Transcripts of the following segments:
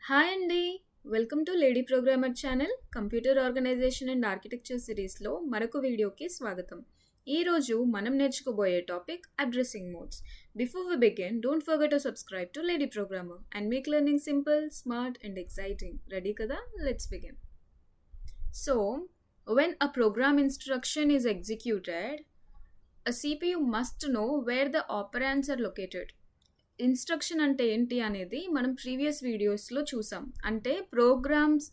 Hi అండి. Welcome to lady programmer channel. Computer organization and architecture సిరీస్లో మరొక వీడియోకి స్వాగతం. ఈరోజు మనం నేర్చుకోబోయే topic addressing modes. Before we begin, don't forget to subscribe to lady programmer and make learning simple, smart and exciting. Ready కదా? Let's begin. So, when a program instruction is executed, a CPU must know where the operands are located. Instruction అంటే ఏంటి అనేది మనం previous వీడియోస్లో చూసాం. అంటే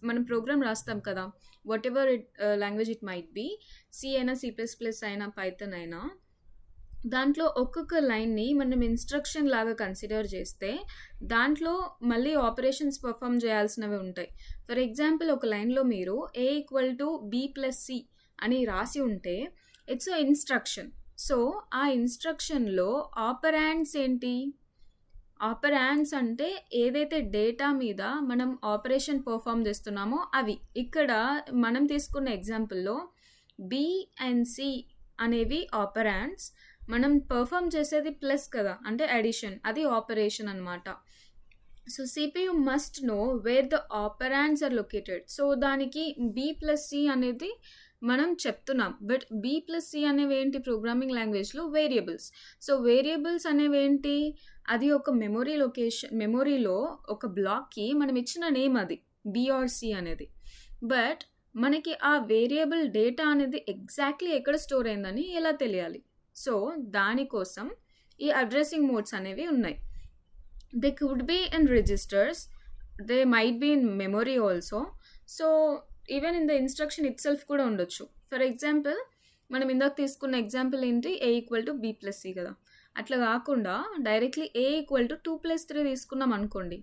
మనం program రాస్తాం కదా, whatever language it might be, C అయినా, C++ అయినా, పైథాన్ అయినా, దాంట్లో ఒక్కొక్క లైన్ని మనం ఇన్స్ట్రక్షన్ లాగా కన్సిడర్ చేస్తే దాంట్లో మళ్ళీ ఆపరేషన్స్ పర్ఫామ్ చేయాల్సినవి ఉంటాయి. ఫర్ ఎగ్జాంపుల్, ఒక లైన్లో మీరు A=B+C అని రాసి ఉంటే ఇట్స్ ఇన్స్ట్రక్షన్. సో ఆ ఇన్స్ట్రక్షన్లో ఆపరాండ్స్ ఏంటి? ఆపరాండ్స్ అంటే ఏదైతే డేటా మీద మనం ఆపరేషన్ పర్ఫామ్ చేస్తున్నామో అవి. ఇక్కడ మనం తీసుకున్న ఎగ్జాంపుల్లో B అండ్ C అనేవి ఆపరాండ్స్. మనం పర్ఫామ్ చేసేది ప్లస్ కదా, అంటే అడిషన్, అది ఆపరేషన్ అనమాట. So CPU must know where the operands are located. So దానికి B+C అనేది మనం చెప్తున్నాం. బట్ B+C అనేవి ఏంటి? ప్రోగ్రామింగ్ లాంగ్వేజ్లో వేరియబుల్స్. సో వేరియబుల్స్ అనేవి ఏంటి? అది ఒక మెమొరీలో ఒక బ్లాక్కి మనం ఇచ్చిన నేమ్, అది B or C అనేది. బట్ మనకి ఆ వేరియబుల్ డేటా అనేది ఎగ్జాక్ట్లీ ఎక్కడ స్టోర్ అయిందని ఎలా తెలియాలి? సో దానికోసం ఈ అడ్రసింగ్ మోడ్స్ అనేవి ఉన్నాయి. They could be in registers, they might be in memory also. So even in the instruction it self కూడా ఉండొచ్చు. ఫర్ ఎగ్జాంపుల్, మనం ఇందాక తీసుకున్న ఎగ్జాంపుల్ ఏంటి? A=B+C కదా. అట్లా కాకుండా డైరెక్ట్లీ A=2+3 తీసుకున్నాం అనుకోండి.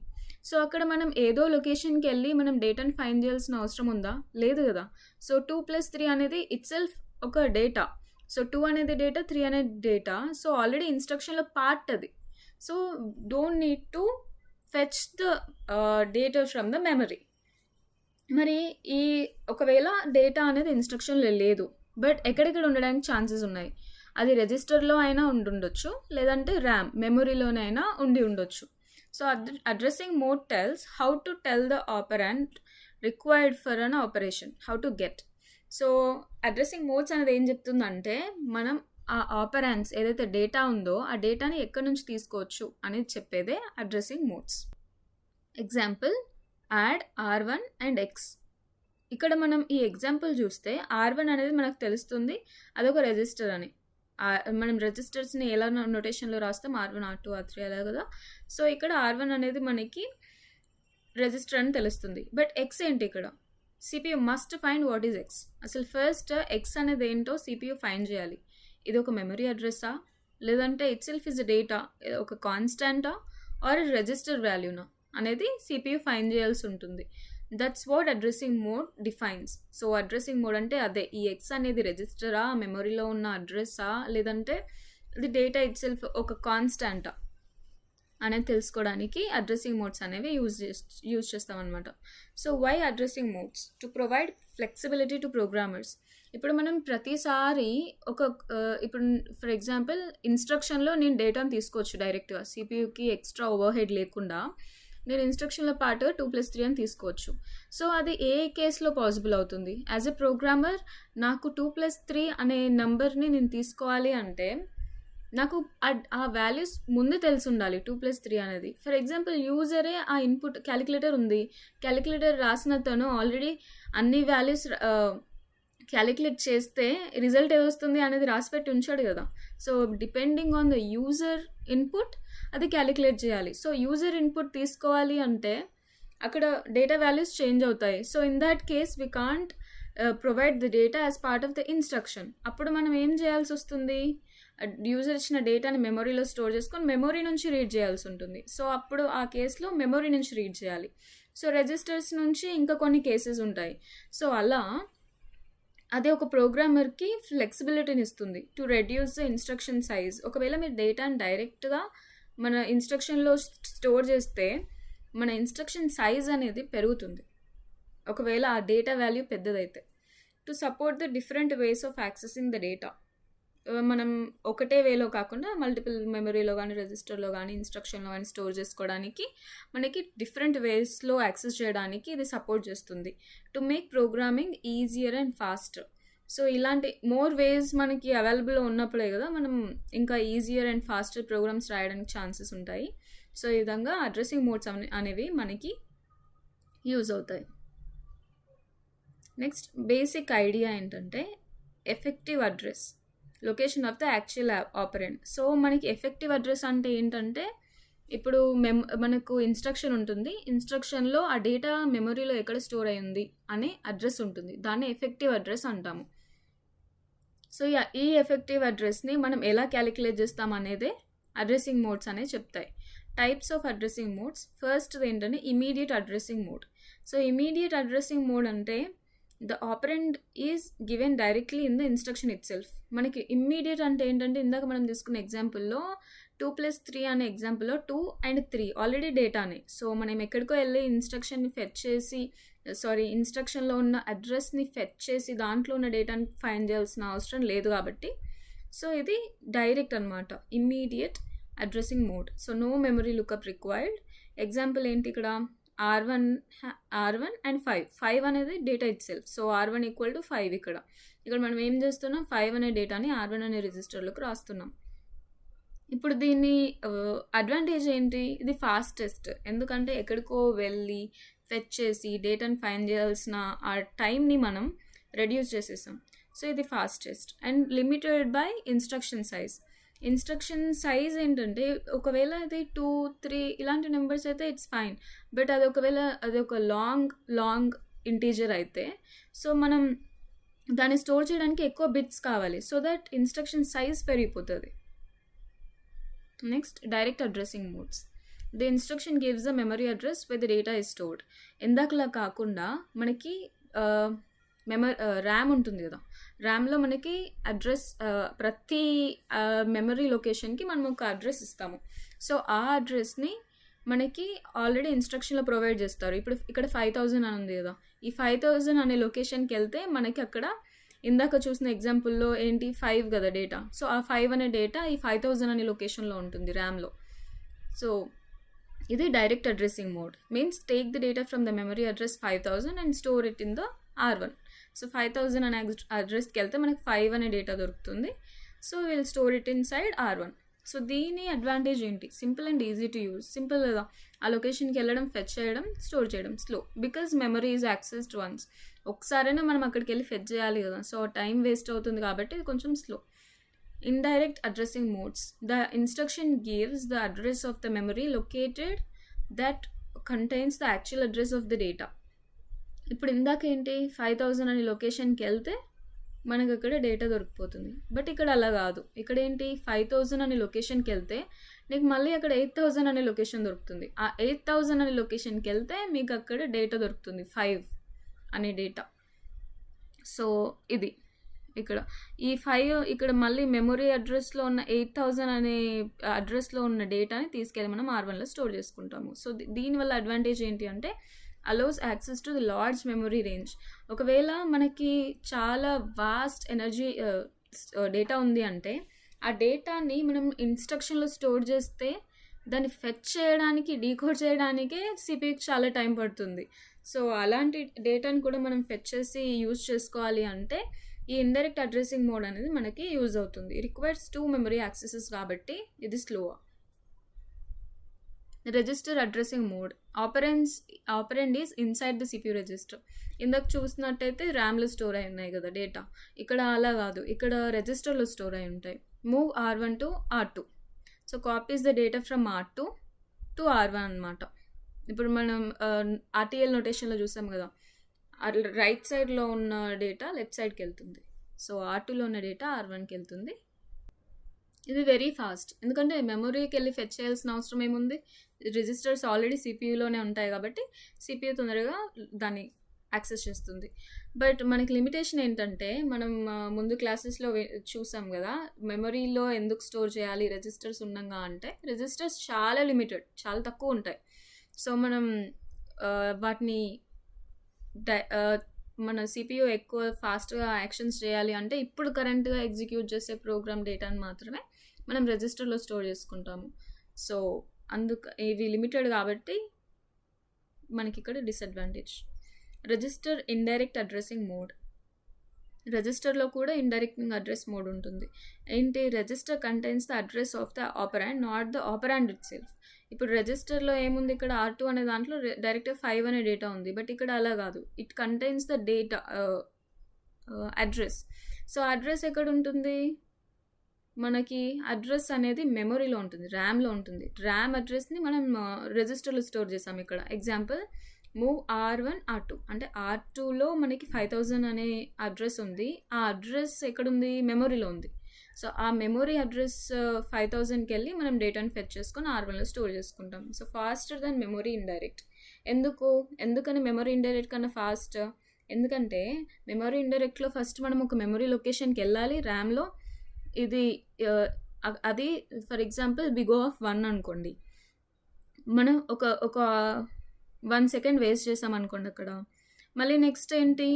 సో అక్కడ మనం ఏదో లొకేషన్కి వెళ్ళి మనం డేటాను ఫైండ్ చేయాల్సిన అవసరం ఉందా? లేదు కదా. సో 2+3 అనేది ఇట్ సెల్ఫ్ ఒక డేటా. సో 2 అనేది డేటా, 3 అనేది డేటా. సో ఆల్రెడీ ఇన్స్ట్రక్షన్లో పార్ట్ అది. So don't need to fetch the data from the memory. మరి ఈ ఒకవేళ డేటా అనేది ఇన్స్ట్రక్షన్లో లేదు, బట్ ఎక్కడెక్కడ ఉండడానికి ఛాన్సెస్ ఉన్నాయి? అది రిజిస్టర్లో అయినా ఉండొచ్చు, లేదంటే ర్యామ్ మెమొరీలోనైనా ఉండొచ్చు. So addressing mode tells how to tell the operant required for an operation, how to get. So addressing modes అనేది ఏం చెప్తుందంటే, మనం ఆ ఆపరెంట్స్ ఏదైతే డేటా ఉందో ఆ డేటాని ఎక్కడి నుంచి తీసుకోవచ్చు అనేది చెప్పేదే addressing modes. Example, add R1 and X. ఇక్కడ మనం ఈ ఎగ్జాంపుల్ చూస్తే R1 అనేది మనకు తెలుస్తుంది అదొక రెజిస్టర్ అని. మనం రెజిస్టర్స్ని ఎలా నోటేషన్లో రాస్తాం? R1, R2, R3 అలా కదా. సో ఇక్కడ R1 అనేది మనకి రెజిస్టర్ అని తెలుస్తుంది. బట్ X ఏంటి? ఇక్కడ CPU must find what is X. అసలు ఫస్ట్ X అనేది ఏంటో CPU ఫైండ్ చేయాలి. ఇది ఒక మెమరీ అడ్రస్సా, లేదంటే ఇట్ సెల్ఫ్ ఇస్ డేటా, ఒక కాన్స్టాంటా ఆర్ రిజిస్టర్ వాల్యూనా అనేది CPU ఫైండ్ చేయాల్సి ఉంటుంది. That's what addressing mode defines. So addressing mode అంటే అదే. ఈ X అనేది రిజిస్టరా, మెమొరీలో ఉన్న అడ్రస్సా, లేదంటే ఇది డేటా ఇట్ సెల్ఫ్ ఒక కాన్స్టాంటా అనేది తెలుసుకోవడానికి అడ్రసింగ్ మోడ్స్ అనేవి యూజ్ చేస్తాం అనమాట. So why addressing modes? To provide flexibility to programmers. ఇప్పుడు మనం ప్రతిసారి ఇప్పుడు ఫర్ ఎగ్జాంపుల్ ఇన్స్ట్రక్షన్లో నేను డేటాను తీసుకోవచ్చు డైరెక్ట్గా, CPUకి ఎక్స్ట్రా ఓవర్ హెడ్ లేకుండా నేను ఇన్స్ట్రక్షన్లో పాటు 2+3 అని తీసుకోవచ్చు. సో అది ఏ కేసులో పాసిబుల్ అవుతుంది? యాజ్ ఎ ప్రోగ్రామర్ నాకు 2+3 అనే నెంబర్ని నేను తీసుకోవాలి అంటే నాకు ఆ వాల్యూస్ ముందు తెలిసి ఉండాలి. 2+3 అనేది, ఫర్ ఎగ్జాంపుల్, యూజరే ఆ ఇన్పుట్ క్యాలిక్యులేటర్ ఉంది, క్యాలిక్యులేటర్ రాసిన తను ఆల్రెడీ అన్ని వాల్యూస్ క్యాలిక్యులేట్ చేస్తే రిజల్ట్ ఏదొస్తుంది అనేది రాసిపెట్టి ఉంచాడు కదా. So depending on the user input అది క్యాలిక్యులేట్ చేయాలి. సో యూజర్ ఇన్పుట్ తీసుకోవాలి అంటే అక్కడ డేటా వాల్యూస్ చేంజ్ అవుతాయి. So in that case we can't provide the data as part of the instruction. అప్పుడు మనం ఏం చేయాల్సి వస్తుంది? యూజర్ ఇచ్చిన డేటాని మెమొరీలో స్టోర్ చేసుకొని మెమొరీ నుంచి రీడ్ చేయాల్సి ఉంటుంది. సో అప్పుడు ఆ కేసులో మెమొరీ నుంచి రీడ్ చేయాలి. సో రిజిస్టర్స్ నుంచి ఇంకా కొన్ని కేసెస్ ఉంటాయి. సో అలా అదే ఒక ప్రోగ్రామర్కి ఫ్లెక్సిబిలిటీని ఇస్తుంది to reduce the instruction size. ఒకవేళ మీరు డేటాని డైరెక్ట్గా మన ఇన్స్ట్రక్షన్లో స్టోర్ చేస్తే మన ఇన్స్ట్రక్షన్ సైజ్ అనేది పెరుగుతుంది ఒకవేళ ఆ డేటా వాల్యూ పెద్దదైతే. To support the different ways of accessing the data. మనం ఒకటే వేలో కాకుండా మల్టిపుల్ మెమరీలో కానీ, రిజిస్టర్లో కానీ, ఇన్స్ట్రక్షన్లో కానీ స్టోర్ చేసుకోవడానికి మనకి డిఫరెంట్ వేస్లో యాక్సెస్ చేయడానికి ఇది సపోర్ట్ చేస్తుంది to make programming easier and faster. So ఇలాంటి మోర్ వేస్ మనకి అవైలబుల్లో ఉన్నప్పుడే కదా మనం ఇంకా ఈజియర్ అండ్ ఫాస్టర్ ప్రోగ్రామ్స్ రాయడానికి ఛాన్సెస్ ఉంటాయి. సో ఈ విధంగా అడ్రసింగ్ మోడ్స్ అనేవి మనకి యూజ్ అవుతాయి. నెక్స్ట్ బేసిక్ ఐడియా ఏంటంటే effective address, location of the actual operand. So మనకి ఎఫెక్టివ్ అడ్రస్ అంటే ఏంటంటే ఇప్పుడు మనకు ఇన్స్ట్రక్షన్ ఉంటుంది, ఇన్స్ట్రక్షన్లో ఆ డేటా మెమరీలో ఎక్కడ స్టోర్ అయ్యింది అనే అడ్రస్ ఉంటుంది, దాన్ని ఎఫెక్టివ్ అడ్రస్ అంటాము. సో ఈ ఎఫెక్టివ్ అడ్రస్ని మనం ఎలా క్యాలిక్యులేట్ చేస్తాం అనేదే అడ్రసింగ్ మోడ్స్ అనేవి చెప్తాయి. Types of addressing modes, first ఏంటంటే immediate addressing mode. So immediate addressing mode అంటే the operand is given directly in the instruction itself. మనకి ఇమ్మీడియట్ అంటే ఏంటంటే ఇందాక మనం తీసుకున్న ఎగ్జాంపుల్లో 2+3 అనే ఎగ్జాంపుల్లో 2 and 3 ఆల్రెడీ డేటానే. సో మనం ఎక్కడికో వెళ్ళి ఇన్స్ట్రక్షన్ని ఫెచ్ చేసి ఇన్స్ట్రక్షన్లో ఉన్న అడ్రస్ని ఫెచ్ చేసి దాంట్లో ఉన్న డేటాని ఫైండ్ చేయాల్సిన అవసరం లేదు కాబట్టి సో ఇది డైరెక్ట్ అనమాట, immediate addressing mode. So no memory lookup required. Example ఏంటి ఇక్కడ R1 and 5 అనేది data it self. So R1 = 5. ఇక్కడ మనం ఏం చేస్తున్నాం, 5 అనే డేటాని R1 అనే రిజిస్టర్లోకి రాస్తున్నాం. ఇప్పుడు దీని అడ్వాంటేజ్ ఏంటి, ఇది ఫాస్టెస్ట్. ఎందుకంటే ఎక్కడికో వెళ్ళి ఫెచ్ చేసి డేటాని ఫైండ్ చేయాల్సిన ఆ టైంని మనం రెడ్యూస్ చేసేసాం. సో ఇది fastest and limited by instruction size. Instruction size ఏంటంటే ఒకవేళ అది 2, 3 ఇలాంటి నెంబర్స్ అయితే ఇట్స్ ఫైన్, బట్ అది ఒకవేళ అది ఒక లాంగ్ ఇంటీజర్ అయితే సో మనం దాన్ని స్టోర్ చేయడానికి ఎక్కువ బిట్స్ కావాలి, సో దట్ ఇన్స్ట్రక్షన్ సైజ్ పెరిగిపోతుంది. Next direct addressing modes. The instruction gives the memory address where the data is stored. ఇందాకలా కాకుండా మనకి ర్యామ్ ఉంటుంది కదా, ర్యామ్లో మనకి అడ్రస్ ప్రతి మెమరీ లొకేషన్కి మనం ఒక అడ్రస్ ఇస్తాము. సో ఆ అడ్రస్ని మనకి ఆల్రెడీ ఇన్స్ట్రక్షన్లో ప్రొవైడ్ చేస్తారు. ఇప్పుడు ఇక్కడ 5000 అని ఉంది కదా, ఈ 5000 అనే లొకేషన్కి వెళ్తే మనకి అక్కడ ఇందాక చూసిన ఎగ్జాంపుల్లో ఏంటి 5 కదా డేటా, సో ఆ 5 అనే డేటా ఈ 5000 అనే లొకేషన్లో ఉంటుంది ర్యామ్లో. సో ఇది direct addressing mode, means take the data from the memory address 5000 and store it in the R1. So 5000 అనే అడ్రస్కి వెళ్తే మనకి 5 అనే డేటా దొరుకుతుంది. So will store it in side R1. So దీని అడ్వాంటేజ్ ఏంటి, simple and easy to use. Simple కదా, ఆ లొకేషన్కి వెళ్ళడం, ఫెచ్ చేయడం, స్టోర్ చేయడం. Slow because memory is accessed once. ఒకసారైనా మనం అక్కడికి వెళ్ళి ఫెచ్ చేయాలి కదా, సో టైం వేస్ట్ అవుతుంది కాబట్టి ఇది కొంచెం slow. Indirect addressing modes. The instruction gives the address of the memory located that contains the actual address of the data. ఇప్పుడు ఇందాక ఏంటి 5000 అనే లొకేషన్కి వెళ్తే మనకు అక్కడ డేటా దొరికిపోతుంది, బట్ ఇక్కడ అలా కాదు. ఇక్కడ ఏంటి 5000 అనే లొకేషన్కి వెళ్తే నీకు మళ్ళీ అక్కడ 8000 అనే లొకేషన్ దొరుకుతుంది. ఆ 8000 అనే లొకేషన్కి వెళ్తే మీకు అక్కడ డేటా దొరుకుతుంది 5 అనే డేటా. సో ఇది ఇక్కడ ఈ 5 ఇక్కడ మళ్ళీ మెమరీ అడ్రస్లో ఉన్న 8000 అనే అడ్రస్లో ఉన్న డేటాని తీసుకెళ్ళి మనం R1లో స్టోర్ చేసుకుంటాము. సో దీనివల్ల అడ్వాంటేజ్ ఏంటి అంటే allows access to the large memory range. ఒకవేళ మనకి చాలా వాస్ట్ ఎనర్జీ డేటా ఉంది అంటే ఆ డేటాని మనం ఇన్స్ట్రక్షన్లో స్టోర్ చేస్తే దాన్ని ఫెచ్ చేయడానికి, డీకోడ్ చేయడానికే సిపియూకి చాలా టైం పడుతుంది. సో అలాంటి డేటాని కూడా మనం ఫెచ్ చేసి యూజ్ చేసుకోవాలి అంటే ఈ ఇండైరెక్ట్ అడ్రసింగ్ మోడ్ అనేది మనకి యూజ్ అవుతుంది. రిక్వైర్స్ 2 మెమరీ యాక్సెసెస్ కాబట్టి ఇది slow. Register addressing mode. ఆపరెండ్ is inside the CPU register. ఇందాక చూసినట్టయితే ర్యామ్లో స్టోర్ అయి ఉన్నాయి కదా డేటా, ఇక్కడ అలా కాదు, ఇక్కడ రిజిస్టర్లో స్టోర్ అయి ఉంటాయి. Move R1 to R2. So copies the data from R2 to R1 అనమాట. ఇప్పుడు మనం RTL నోటేషన్లో చూసాం కదా, రైట్ సైడ్లో ఉన్న డేటా లెఫ్ట్ సైడ్కి వెళ్తుంది. సో R2లో ఉన్న డేటా R1కి వెళ్తుంది. ఇది వెరీ ఫాస్ట్, ఎందుకంటే మెమరీకి వెళ్ళి ఫెచ్ చేయాల్సిన అవసరం ఏముంది, రిజిస్టర్స్ ఆల్రెడీ సిపియూలోనే ఉంటాయి కాబట్టి సిపియూ తొందరగా దాన్ని యాక్సెస్ చేస్తుంది. బట్ మనకి లిమిటేషన్ ఏంటంటే మనం ముందు క్లాసెస్లో చూసాం కదా, మెమరీలో ఎందుకు స్టోర్ చేయాలి రిజిస్టర్స్ ఉండగా అంటే రిజిస్టర్స్ చాలా లిమిటెడ్, చాలా తక్కువ ఉంటాయి. సో మనం వాటిని మన సిపియు ఎక్కువ ఫాస్ట్గా యాక్షన్స్ చేయాలి అంటే ఇప్పుడు కరెంట్గా ఎగ్జిక్యూట్ చేసే ప్రోగ్రామ్ డేటాని మాత్రమే మనం రిజిస్టర్లో స్టోర్ చేసుకుంటాము. సో ఇవి లిమిటెడ్ కాబట్టి మనకి ఇక్కడ disadvantage. Register indirect addressing mode. రిజిస్టర్లో కూడా ఇండైరెక్ట్ అడ్రస్ మోడ్ ఉంటుంది. ఏంటి? Register contains the address of the operand, not the operand it self. ఇప్పుడు రిజిస్టర్లో ఏముంది, ఇక్కడ R2 అనే దాంట్లో డైరెక్ట్గా 5 అనే డేటా ఉంది, బట్ ఇక్కడ అలా కాదు. It contains the data address. So address ఎక్కడ ఉంటుంది? మనకి అడ్రస్ అనేది మెమొరీలో ఉంటుంది, ర్యామ్లో ఉంటుంది. ర్యామ్ అడ్రస్ని మనం రిజిస్టర్లో స్టోర్ చేసాం. ఇక్కడ ఎగ్జాంపుల్ మూవ్ R1 R2 అంటే R2లో మనకి 5000 అనే అడ్రస్ ఉంది. ఆ అడ్రస్ ఎక్కడుంది? మెమొరీలో ఉంది. సో ఆ మెమొరీ అడ్రస్ 5000కి వెళ్ళి మనం డేటాని ఫెచ్ చేసుకొని R1లో స్టోర్ చేసుకుంటాం. So faster than memory indirect. ఎందుకని మెమొరీ ఇండైరెక్ట్ కన్నా ఫాస్ట్? ఎందుకంటే మెమొరీ ఇండైరెక్ట్లో ఫస్ట్ మనం ఒక మెమొరీ లొకేషన్కి వెళ్ళాలి ర్యామ్లో. ఇది అది for example big O of 1 అనుకోండి. మనం ఒక 1 సెకండ్ వేస్ట్ చేసాం అనుకోండి అక్కడ. మళ్ళీ నెక్స్ట్ ఏంటి?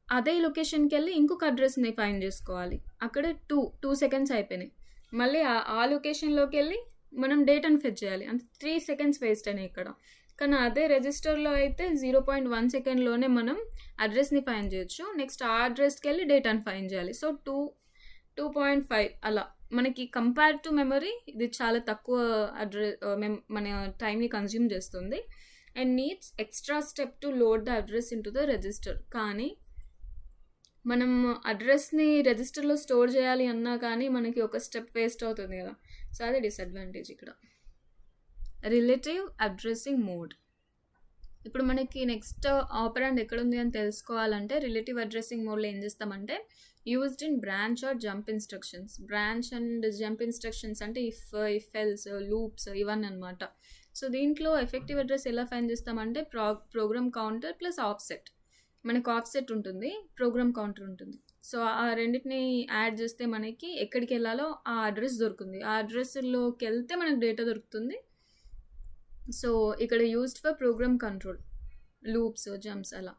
అదే లొకేషన్కి వెళ్ళి ఇంకొక అడ్రస్ని ఫైండ్ చేసుకోవాలి. అక్కడ 2 సెకండ్స్ అయిపోయినాయి. మళ్ళీ ఆ లొకేషన్లోకి వెళ్ళి మనం డేటాను ఫెచ్ చేయాలి. అంటే 3 సెకండ్స్ వేస్ట్ అయినాయి ఇక్కడ. కానీ అదే రిజిస్టర్లో అయితే 0.1 సెకండ్లోనే మనం అడ్రస్ని ఫైండ్ చేయొచ్చు. నెక్స్ట్ ఆ అడ్రస్కి వెళ్ళి డేటాను ఫైండ్ చేయాలి. సో 2.5 అలా మనకి కంపేర్ టు మెమరీ ఇది చాలా తక్కువ మన టైంని కన్జ్యూమ్ చేస్తుంది. And needs extra step to load the address in to the register. కానీ మనం అడ్రస్ని రిజిస్టర్లో స్టోర్ చేయాలి అన్నా కానీ మనకి ఒక స్టెప్ వేస్ట్ అవుతుంది కదా. సో అది డిసడ్వాంటేజ్ ఇక్కడ. Relative addressing mode. ఇప్పుడు మనకి నెక్స్ట్ ఆపరాండ్ ఎక్కడుంది అని తెలుసుకోవాలంటే రిలేటివ్ అడ్రసింగ్ మోడ్లో ఏం చేస్తామంటే used in branch or jump instructions. Branch and jump instructions అంటే ఇఫ్ ఎల్స్ లూప్స్ ఇవన్నీ అనమాట. సో దీంట్లో ఎఫెక్టివ్ అడ్రస్ ఎలా ఫైండ్ చేస్తామంటే ప్రోగ్రామ్ కౌంటర్ ప్లస్ ఆఫ్సెట్. మనకు ఆఫ్సెట్ ఉంటుంది, ప్రోగ్రామ్ కౌంటర్ ఉంటుంది. సో ఆ రెండింటిని యాడ్ చేస్తే మనకి ఎక్కడికి వెళ్ళాలో ఆ అడ్రస్ దొరుకుతుంది. ఆ అడ్రస్లోకి వెళ్తే మనకు డేటా దొరుకుతుంది. సో ఇక్కడ used for program control, loops, jumps అలా.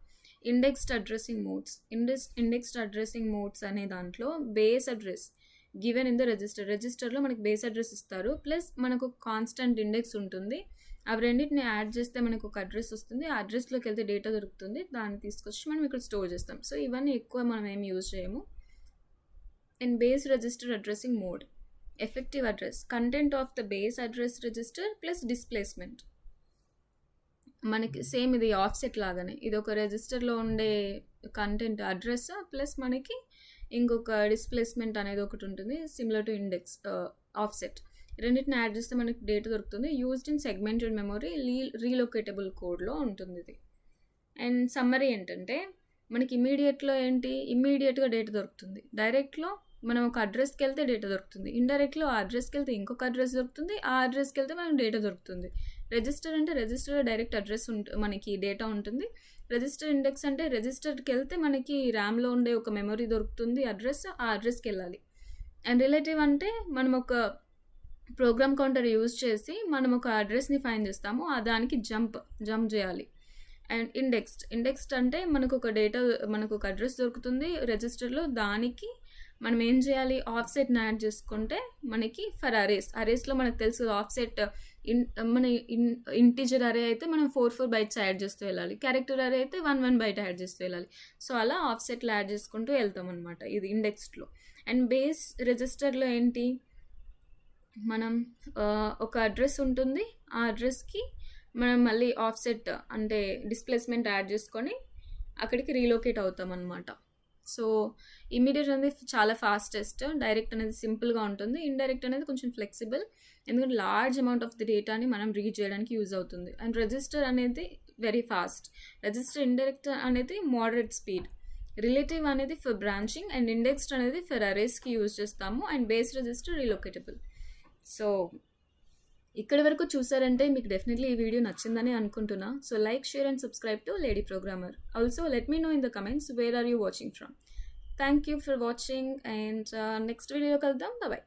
Indexed addressing modes. Indexed addressing modes అనే దాంట్లో base address given in the రిజిస్టర్లో మనకి బేస్ అడ్రస్ ఇస్తారు, ప్లస్ మనకు కాన్స్టెంట్ ఇండెక్స్ ఉంటుంది. అవి రెండింటిని యాడ్ చేస్తే మనకు ఒక అడ్రస్ వస్తుంది. ఆ అడ్రస్లోకి వెళ్తే డేటా దొరుకుతుంది. దాన్ని తీసుకొచ్చి మనం ఇక్కడ స్టోర్ చేస్తాం. సో ఇవన్నీ ఎక్కువ మనం ఏం యూజ్ చేయము. And base register addressing mode. Effective address content of the base address register plus displacement. మనకి సేమ్ ఇది ఆఫ్సెట్ లాగానే, ఇది ఒక రిజిస్టర్లో ఉండే కంటెంట్ అడ్రస్ ప్లస్ మనకి ఇంకొక డిస్ప్లేస్మెంట్ అనేది ఒకటి ఉంటుంది, సిమిలర్ టు ఇండెక్స్ ఆఫ్సెట్. రెండింటిని యాడ్ చేస్తే మనకి డేటా దొరుకుతుంది. యూజ్డ్ ఇన్ సెగ్మెంటెడ్ మెమొరీ, రీలొకేటబుల్ కోడ్లో ఉంటుంది ఇది. అండ్ సమ్మరీ ఏంటంటే మనకి ఇమ్మీడియట్గా డేటా దొరుకుతుంది. డైరెక్ట్లో మనం ఒక అడ్రస్కి వెళ్తే డేటా దొరుకుతుంది. ఇండైరెక్ట్లో ఆ అడ్రస్కి వెళ్తే ఇంకొక అడ్రస్ దొరుకుతుంది. ఆ అడ్రస్కి వెళ్తే మనకి డేటా దొరుకుతుంది. రిజిస్టర్ అంటే రిజిస్టర్లో డైరెక్ట్ అడ్రస్ మనకి డేటా ఉంటుంది. రిజిస్టర్ ఇండెక్స్ అంటే రిజిస్టర్కి వెళ్తే మనకి ర్యామ్లో ఉండే ఒక మెమరీ దొరుకుతుంది అడ్రస్, ఆ అడ్రస్కి వెళ్ళాలి. అండ్ రిలేటివ్ అంటే మనం ఒక ప్రోగ్రామ్ కౌంటర్ యూజ్ చేసి మనం ఒక అడ్రస్ని ఫైండ్ చేస్తాము, దానికి జంప్ చేయాలి. అండ్ ఇండెక్స్డ్ అంటే మనకు ఒక అడ్రస్ దొరుకుతుంది రిజిస్టర్లో, దానికి మనం ఏం చేయాలి? ఆఫ్సెట్ని యాడ్ చేసుకుంటే మనకి ఫర్ అరేస్లో మనకు తెలుసు ఆఫ్సెట్ మన ఇంటీజర్ అరే అయితే మనం 4 బైట్స్ యాడ్ చేస్తూ వెళ్ళాలి, క్యారెక్టర్ అరే అయితే 1 బైట్ యాడ్ చేస్తూ వెళ్ళాలి. సో అలా ఆఫ్సెట్లు యాడ్ చేసుకుంటూ వెళ్తాం అనమాట ఇది ఇండెక్స్డ్లో. అండ్ బేస్ రిజిస్టర్లో ఏంటి, మనం ఒక అడ్రస్ ఉంటుంది, ఆ అడ్రస్కి మనం మళ్ళీ ఆఫ్సెట్ అంటే డిస్ప్లేస్మెంట్ యాడ్ చేసుకొని అక్కడికి రీలొకేట్ అవుతాం అనమాట. సో ఇమీడియట్ అనేది చాలా ఫాస్టెస్ట్, డైరెక్ట్ అనేది సింపుల్గా ఉంటుంది, ఇండైరెక్ట్ అనేది కొంచెం ఫ్లెక్సిబుల్, ఎందుకంటే లార్జ్ అమౌంట్ ఆఫ్ ది డేటాని మనం రీడ్ చేయడానికి యూజ్ అవుతుంది. అండ్ రిజిస్టర్ అనేది వెరీ ఫాస్ట్, రిజిస్టర్ ఇండైరెక్ట్ అనేది మోడరేట్ స్పీడ్, రిలేటివ్ అనేది ఫర్ బ్రాంచింగ్, అండ్ ఇండెక్స్డ్ అనేది ఫర్ అరేస్కి యూజ్ చేస్తాము, and base register relocatable. So ఇక్కడ వరకు చూసారంటే మీకు డెఫినెట్లీ ఈ వీడియో నచ్చిందని అనుకుంటున్నా. So like, share and subscribe to lady programmer. Also let me know in the comments where are you watching from. Thank you for watching and next video కలుద్దాం. Bye.